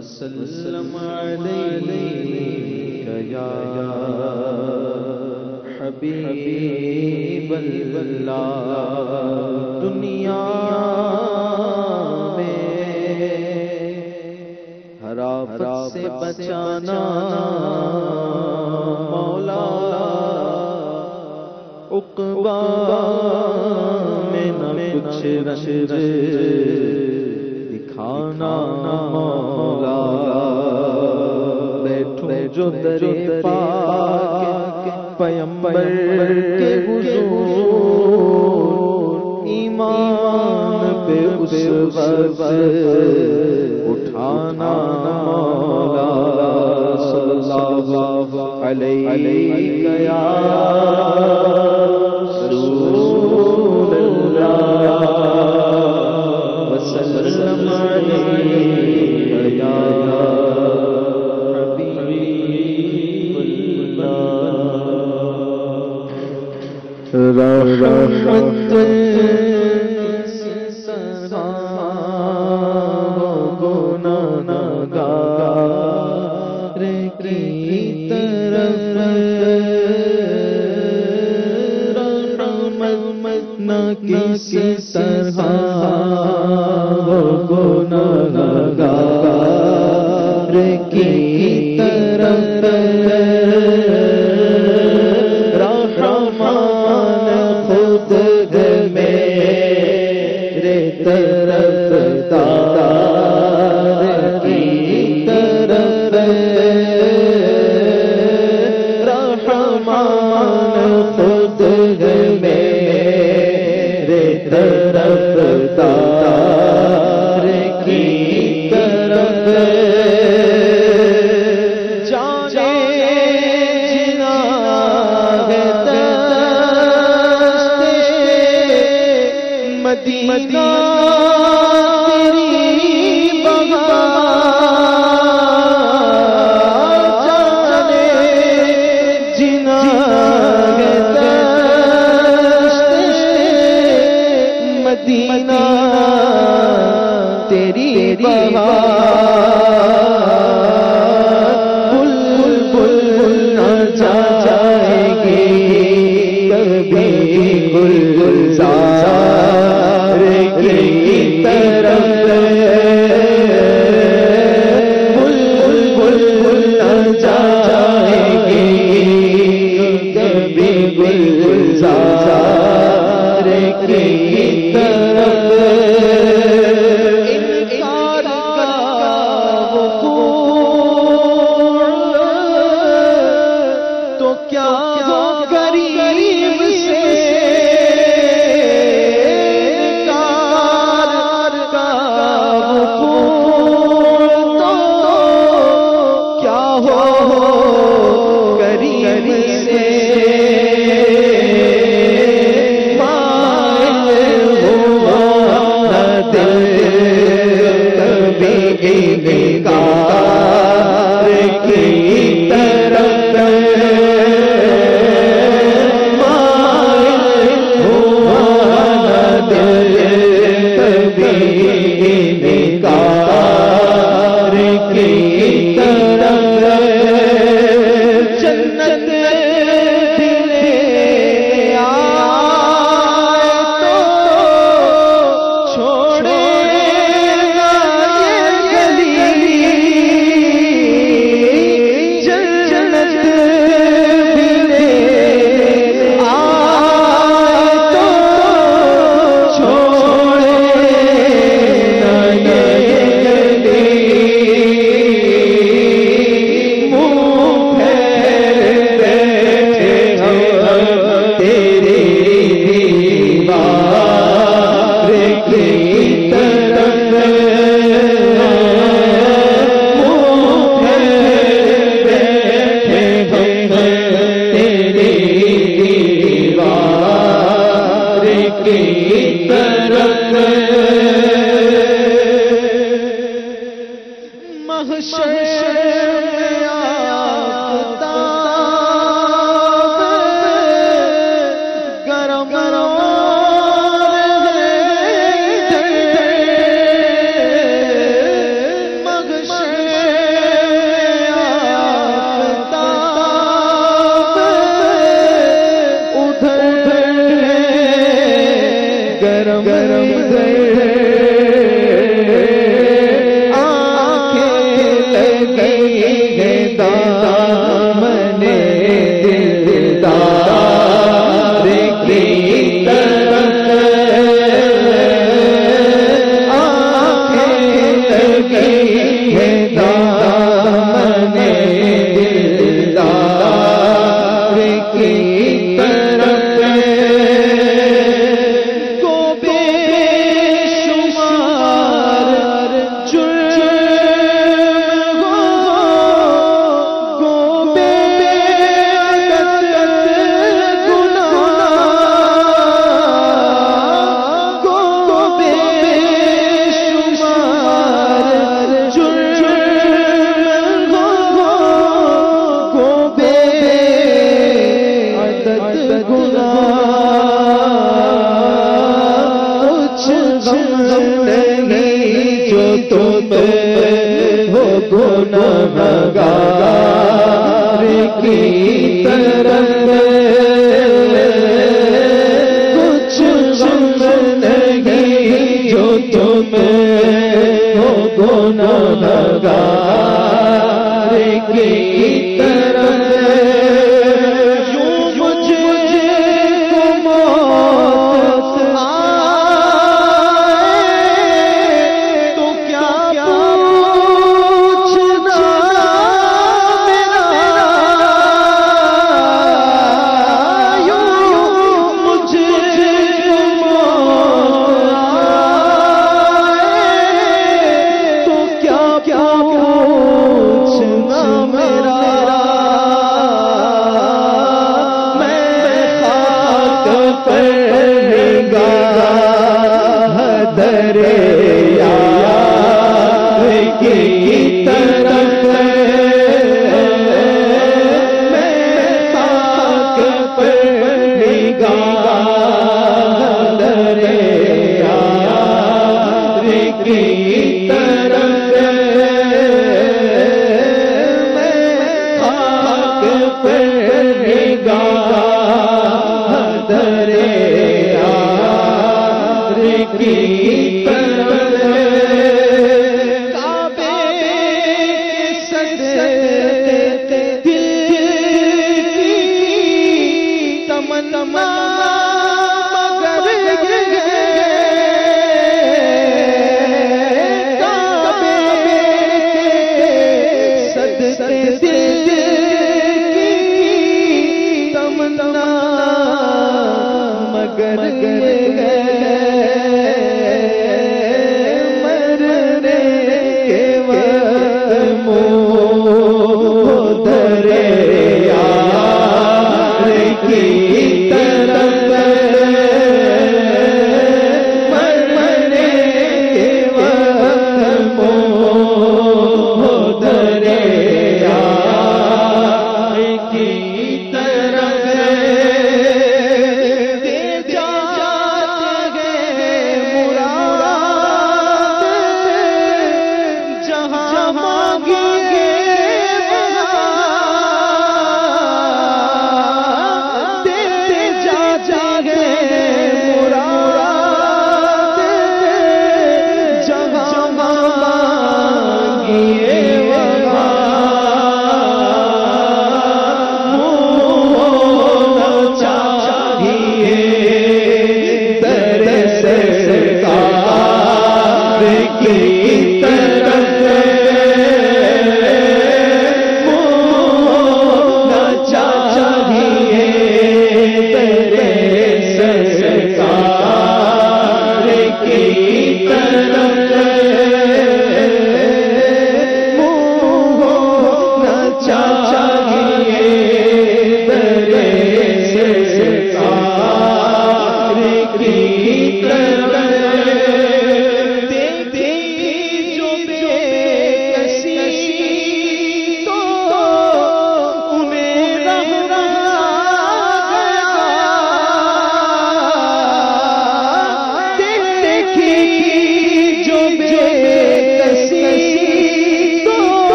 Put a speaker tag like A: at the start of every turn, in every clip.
A: وسلم علیک یا حبیب اللہ دنیا میں ہر آفت سے بچانا مولا عقبہ میں نہ کچھ رنج دکھانا مولا بیٹھوں جو در پاک پیمبر کے حضور ایمان پہ اس وقت اٹھانا مولا صلی اللہ علیہ یا رسول اللہ وسلم علیہ یا حبیب اللہ رحمت گناہگار کی طرف رحمت نہ کسی طرح گناہگار کی طرف رحمان خود میرے طرف دار کی طرف رحمان خود میرے طرف دار کی طرف جانے جنا ہے دست مدینہ تیری بہار جانے جنا ہے دست مدینہ تیری بہار بلبل نہ جائے گی کبھی گلزار کی طرف بلبل نہ جائے گی کبھی گلزار کی طرف انکار کا وہ نہیں جو تم ہو گناہگار کی طرح کچھ نہیں جو تم ہو گناہگار کی طرح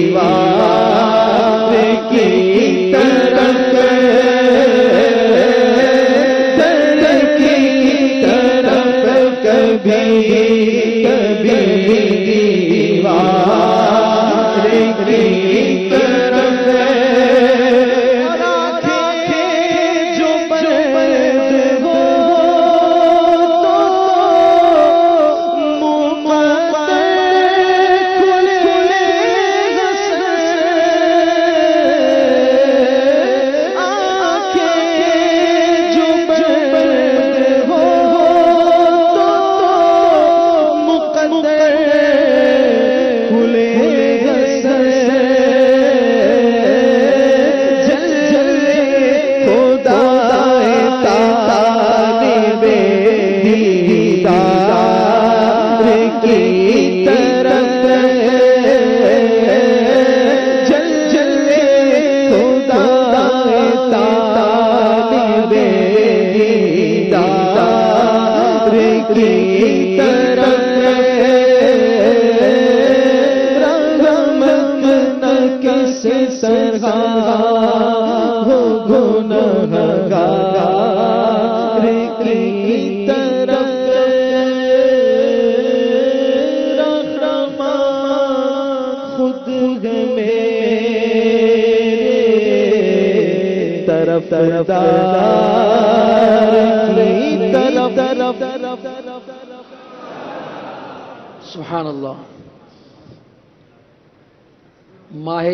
A: دیوار کی طرف کی طرف رحمت نہ کس طرح ہو گنہگار کی طرف رحمت خود میرے طرف
B: سبحان اللہ. ماہ